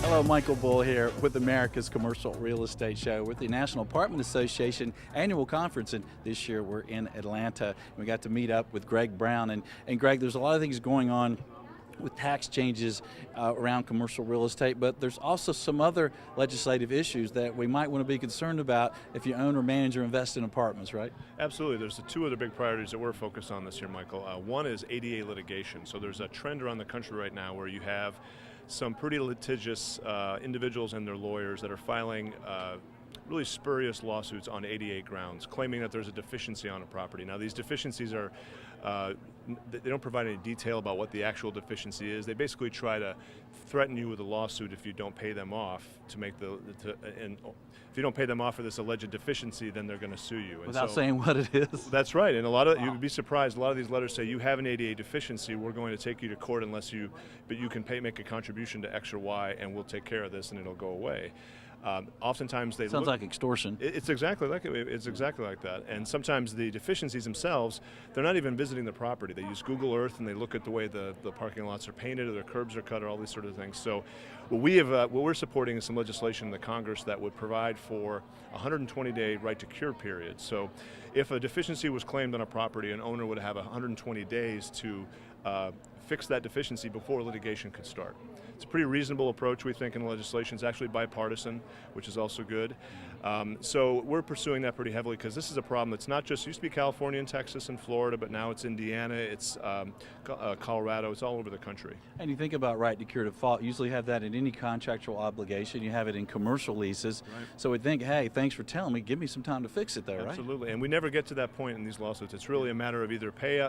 Hello, Michael Bull here with America's Commercial Real Estate Show. We're at the National Apartment Association annual conference, and this year we're in Atlanta. We got to meet up with Greg Brown, and Greg, there's a lot of things going on with tax changes around commercial real estate, but there's also some other legislative issues that we might want to be concerned about if you own or manage or invest in apartments, right? Absolutely. There's the two other big priorities that we're focused on this year, Michael. One is ADA litigation. So there's a trend around the country right now where you have some pretty litigious individuals and their lawyers that are filing really spurious lawsuits on ADA grounds, claiming that there's a deficiency on a property. Now, these deficiencies are, they don't provide any detail about what the actual deficiency is. They basically try to threaten you with a lawsuit if you don't pay them off and if you don't pay them off for this alleged deficiency, then they're going to sue you. Without saying what it is. That's right, and you'd be surprised, a lot of these letters say you have an ADA deficiency, we're going to take you to court but you can make a contribution to X or Y and we'll take care of this and it'll go away. Oftentimes they sounds like extortion. It's exactly like it. It's exactly like that. And sometimes the deficiencies themselves, they're not even visiting the property. They use Google Earth and they look at the way the parking lots are painted or their curbs are cut or all these sort of things. So what we're supporting is some legislation in the Congress that would provide for a 120-day right to cure period. So if a deficiency was claimed on a property, an owner would have 120 days to fix that deficiency before litigation could start. It's a pretty reasonable approach, we think, in the legislation. It's actually bipartisan, which is also good. So we're pursuing that pretty heavily because this is a problem that's not just, used to be California and Texas and Florida, but now it's Indiana, it's Colorado, it's all over the country. And you think about right to cure default, you usually have that in any contractual obligation. You have it in commercial leases. Right. So we think, hey, thanks for telling me, give me some time to fix it though, right? Absolutely, and we never get to that point in these lawsuits. It's really a matter of either pay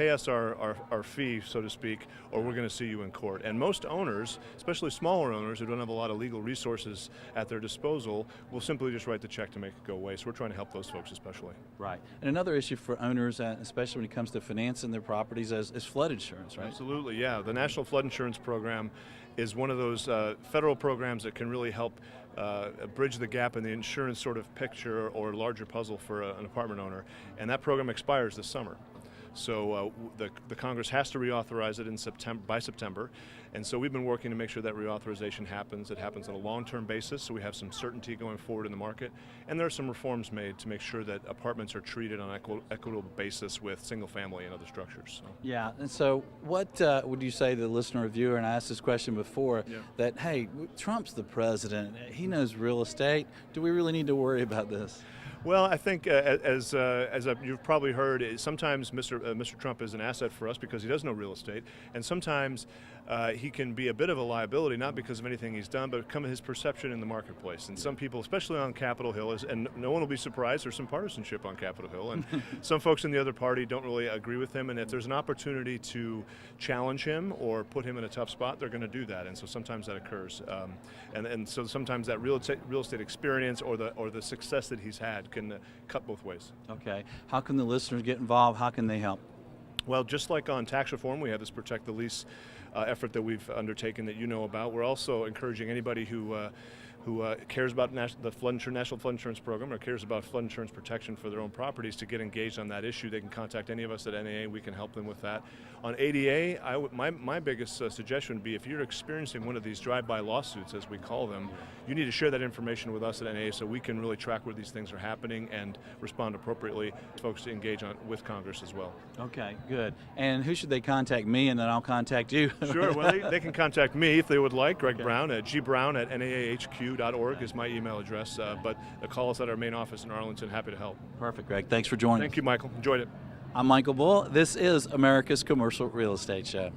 us our fee, so to speak, or we're going to sue you in court. And most owners, especially smaller owners who don't have a lot of legal resources at their disposal, will simply just write the check to make it go away. So we're trying to help those folks especially. Right. And another issue for owners, especially when it comes to financing their properties, is flood insurance, right? Absolutely, yeah. The National Flood Insurance Program is one of those federal programs that can really help bridge the gap in the insurance sort of picture or larger puzzle for an apartment owner. And that program expires this summer. So the Congress has to reauthorize it by September, and so we've been working to make sure that reauthorization happens. It happens on a long-term basis, so we have some certainty going forward in the market, and there are some reforms made to make sure that apartments are treated on an equitable basis with single-family and other structures. So. Yeah, and so what would you say to the listener or viewer, and I asked this question before, that, hey, Trump's the president, he knows real estate, do we really need to worry about this? Well, I think as you've probably heard, sometimes Mr. Trump is an asset for us because he does know real estate, and sometimes he can be a bit of a liability, not because of anything he's done, but because of his perception in the marketplace. And some people, especially on Capitol Hill, and no one will be surprised, there's some partisanship on Capitol Hill, and some folks in the other party don't really agree with him, and if there's an opportunity to challenge him or put him in a tough spot, they're going to do that, and so sometimes that occurs. And so sometimes that real estate experience or the success that he's had can cut both ways. Okay. How can the listeners get involved? How can they help? Well, just like on tax reform, we have this Protect the Lease effort that we've undertaken that you know about. We're also encouraging anybody who cares about the National Flood Insurance Program or cares about flood insurance protection for their own properties to get engaged on that issue. They can contact any of us at NAA. We can help them with that. On ADA, my biggest suggestion would be if you're experiencing one of these drive-by lawsuits, as we call them, you need to share that information with us at NAA so we can really track where these things are happening and respond appropriately to folks to engage with Congress as well. Okay, good. And who should they contact? Me, and then I'll contact you? Sure. Well, they can contact me if they would like. Greg Brown at gbrown@naahq.org is my email address, but call us at our main office in Arlington. Happy to help. Perfect, Greg. Thanks for joining. Thank you, Michael. Enjoyed it. I'm Michael Bull. This is America's Commercial Real Estate Show.